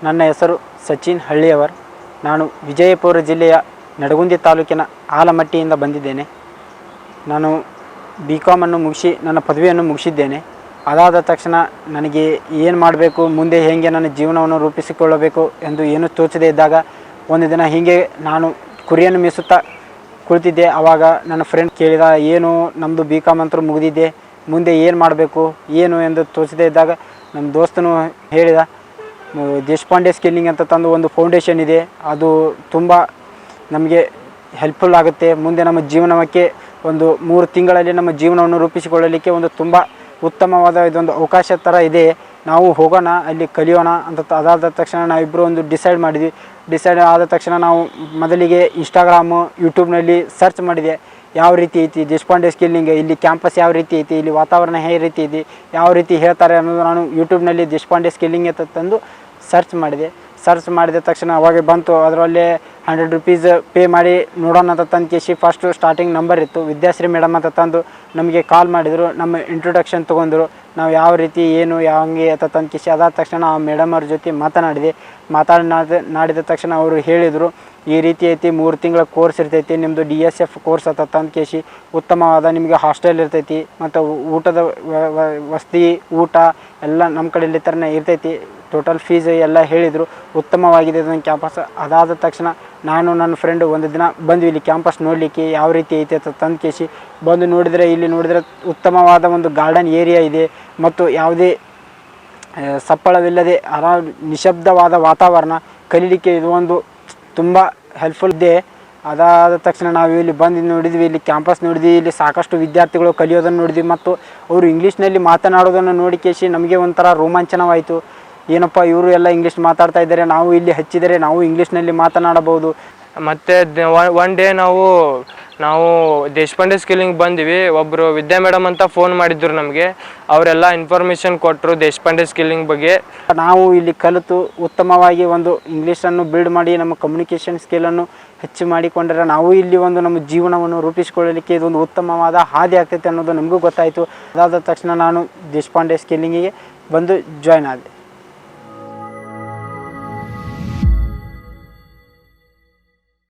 ನನ್ನ ಹೆಸರು ಸಚಿನ್ ಹಳ್ಳಿಯವರ್. ನಾನು ವಿಜಯಪುರ ಜಿಲ್ಲೆಯ ನಡಗುಂದಿ ತಾಲೂಕಿನ ಆಲಮಟ್ಟಿಯಿಂದ ಬಂದಿದ್ದೇನೆ. ನಾನು BCom ಮುಗಿಸಿ ನನ್ನ ಪದವಿಯನ್ನು ಮುಗಿಸಿದ್ದೇನೆ. ಅದಾದ ತಕ್ಷಣ ನನಗೆ ಏನು ಮಾಡಬೇಕು, ಮುಂದೆ ಹೇಗೆ ನನ್ನ ಜೀವನವನ್ನು ರೂಪಿಸಿಕೊಳ್ಳಬೇಕು ಎಂದು ಏನೂ ತೋಚದೇ ಇದ್ದಾಗ ಒಂದು ದಿನ ಹೀಗೆ ನಾನು ಕುರಿಯನ್ನು ಮೇಯಿಸುತ್ತಾ ಕುಳಿತಿದ್ದೆ. ಆವಾಗ ನನ್ನ ಫ್ರೆಂಡ್ ಕೇಳಿದ, ಏನು ನಮ್ಮದು BCom ಅಂತೂ ಮುಗಿದಿದ್ದೆ, ಮುಂದೆ ಏನು ಮಾಡಬೇಕು ಏನು ಎಂದು ತೋಚದೇ ಇದ್ದಾಗ ನಮ್ಮ ದೋಸ್ತನು ಹೇಳಿದ, ದೇಶಪಾಂಡೆ ಸ್ಕಿಲ್ಲಿಂಗ್ ಅಂತ ತಂದು ಒಂದು ಫೌಂಡೇಶನ್ ಇದೆ, ಅದು ತುಂಬ ನಮಗೆ ಹೆಲ್ಪ್ಫುಲ್ ಆಗುತ್ತೆ. ಮುಂದೆ ನಮ್ಮ ಜೀವನಕ್ಕೆ ಒಂದು 3 ತಿಂಗಳಲ್ಲಿ ನಮ್ಮ ಜೀವನವನ್ನು ರೂಪಿಸಿಕೊಳ್ಳಲಿಕ್ಕೆ ಒಂದು ತುಂಬ ಉತ್ತಮವಾದ ಇದೊಂದು ಅವಕಾಶ ಥರ ಇದೆ, ನಾವು ಹೋಗೋಣ ಅಲ್ಲಿ ಕಲಿಯೋಣ ಅಂತ. ಅದಾದ ತಕ್ಷಣ ನಾವಿಬ್ಬರು ಒಂದು ಡಿಸೈಡ್ ಆದ ತಕ್ಷಣ ನಾವು ಮೊದಲಿಗೆ ಇನ್ಸ್ಟಾಗ್ರಾಮು ಯೂಟ್ಯೂಬ್ನಲ್ಲಿ ಸರ್ಚ್ ಮಾಡಿದೆ, ಯಾವ ರೀತಿ ಐತಿ ದೇಶಪಾಂಡೆ ಸ್ಕಿಲ್ಲಿಂಗ್, ಇಲ್ಲಿ ಕ್ಯಾಂಪಸ್ ಯಾವ ರೀತಿ ಐತಿ, ಇಲ್ಲಿ ವಾತಾವರಣ ಹೇಗೆ ರೀತಿ ಐತಿ, ಯಾವ ರೀತಿ ಹೇಳ್ತಾರೆ ಅನ್ನೋದು ನಾನು ಯೂಟ್ಯೂಬ್ನಲ್ಲಿ ದೇಶಪಾಂಡೆ ಸ್ಕಿಲ್ಲಿಂಗ್ ಅಂತ ತಂದು ಸರ್ಚ್ ಮಾಡಿದ ತಕ್ಷಣ ಅವಾಗ ಬಂತು. ಅದರಲ್ಲಿ 100 ರೂಪೀಸ್ ಪೇ ಮಾಡಿ ನೋಡೋಣ ಅಂತ ತಂದು ಕೇಸಿ ಫಸ್ಟು ಸ್ಟಾರ್ಟಿಂಗ್ ನಂಬರ್ ಇತ್ತು, ವಿದ್ಯಾಶ್ರೀ ಮೇಡಮ್ ಅಂತ ತಂದು ನಮಗೆ ಕಾಲ್ ಮಾಡಿದರು, ನಮ್ಮ ಇಂಟ್ರೊಡಕ್ಷನ್ ತೊಗೊಂಡ್ರು, ನಾವು ಯಾವ ರೀತಿ ಏನು ಹಂಗೆ ಅಂತ ತಂದು ಕೇಸಿ. ಅದಾದ ತಕ್ಷಣ ಆ ಮೇಡಮ್ ಅವ್ರ ಜೊತೆ ಮಾತನಾಡಿದ ತಕ್ಷಣ ಅವರು ಹೇಳಿದರು, ಈ ರೀತಿ ಐತಿ, 3 ತಿಂಗಳ ಕೋರ್ಸ್ ಇರ್ತೈತಿ, ನಿಮ್ಮದು DSF ಕೋರ್ಸ್ ಅಂತ ತಂದು ಕೇಸಿ ಉತ್ತಮವಾದ ನಿಮಗೆ ಹಾಸ್ಟೆಲ್ ಇರ್ತೈತಿ ಮತ್ತು ಊಟದ ವಸತಿ ಊಟ ಎಲ್ಲ ನಮ್ಮ ಕಡೆಯಲ್ಲಿ ಥರನೇ ಇರ್ತೈತಿ, ಟೋಟಲ್ ಫೀಸ್ ಎಲ್ಲ ಹೇಳಿದರು, ಉತ್ತಮವಾಗಿದೆ ನನ್ನ ಕ್ಯಾಂಪಸ್. ಅದಾದ ತಕ್ಷಣ ನಾನು ನನ್ನ ಫ್ರೆಂಡು ಒಂದು ದಿನ ಬಂದ್ವಿ ಇಲ್ಲಿ ಕ್ಯಾಂಪಸ್ ನೋಡಲಿಕ್ಕೆ ಯಾವ ರೀತಿ ಐತೆ ಅಂತ ತಂದು ಕೇಸಿ. ಬಂದು ಇಲ್ಲಿ ನೋಡಿದರೆ ಉತ್ತಮವಾದ ಒಂದು ಗಾರ್ಡನ್ ಏರಿಯಾ ಇದೆ ಮತ್ತು ಯಾವುದೇ ಸಪ್ಪಳವಿಲ್ಲದೆ ನಿಶಬ್ದವಾದ ವಾತಾವರಣ, ಕಲೀಲಿಕ್ಕೆ ಇದು ಒಂದು ತುಂಬ ಹೆಲ್ಪ್ಫುಲ್ ಇದೆ. ಅದಾದ ತಕ್ಷಣ ನಾವು ಇಲ್ಲಿ ಬಂದು ನೋಡಿದ್ವಿ, ಇಲ್ಲಿ ಕ್ಯಾಂಪಸ್ ನೋಡಿದ್ವಿ, ಇಲ್ಲಿ ಸಾಕಷ್ಟು ವಿದ್ಯಾರ್ಥಿಗಳು ಕಲಿಯೋದನ್ನು ನೋಡಿದ್ವಿ ಮತ್ತು ಅವರು ಇಂಗ್ಲೀಷ್ನಲ್ಲಿ ಮಾತನಾಡೋದನ್ನು ನೋಡಿ ಕೇಸಿ ನಮಗೆ ಒಂಥರ ರೋಮಾಂಚನವಾಯಿತು. ಏನಪ್ಪ ಇವರು ಎಲ್ಲ ಇಂಗ್ಲೀಷ್ ಮಾತಾಡ್ತಾ ಇದ್ದಾರೆ, ನಾವು ಇಲ್ಲಿ ಹಚ್ಚಿದರೆ ನಾವು ಇಂಗ್ಲೀಷ್ನಲ್ಲಿ ಮಾತನಾಡಬಹುದು. ಮತ್ತು ಒನ್ ಡೇ ನಾವು ದೇಶಪಾಂಡೆ ಸ್ಕಿಲ್ಲಿಂಗ್ ಬಂದ್ವಿ. ಒಬ್ಬರು ವಿದ್ಯಾ ಮೇಡಮ್ ಅಂತ ಫೋನ್ ಮಾಡಿದ್ರು ನಮಗೆ, ಅವರೆಲ್ಲ ಇನ್ಫಾರ್ಮೇಷನ್ ಕೊಟ್ಟರು ದೇಶಪಾಂಡೆ ಸ್ಕಿಲ್ಲಿಂಗ್ ಬಗ್ಗೆ. ನಾವು ಇಲ್ಲಿ ಕಲಿತು ಉತ್ತಮವಾಗಿ ಒಂದು ಇಂಗ್ಲೀಷನ್ನು ಬಿಲ್ಡ್ ಮಾಡಿ ನಮ್ಮ ಕಮ್ಯುನಿಕೇಷನ್ ಸ್ಕಿಲ್ಲನ್ನು ಹೆಚ್ಚು ಮಾಡಿಕೊಂಡರೆ ನಾವು ಇಲ್ಲಿ ಒಂದು ನಮ್ಮ ಜೀವನವನ್ನು ರೂಪಿಸಿಕೊಳ್ಳಲಿಕ್ಕೆ ಇದೊಂದು ಉತ್ತಮವಾದ ಹಾದಿ ಆಗ್ತೈತೆ ಅನ್ನೋದು ನಮಗೂ ಗೊತ್ತಾಯಿತು. ಅದಾದ ತಕ್ಷಣ ನಾನು ದೇಶಪಾಂಡೆ ಸ್ಕಿಲ್ಲಿಂಗಿಗೆ ಬಂದು ಜಾಯ್ನ್ ಆದೆ.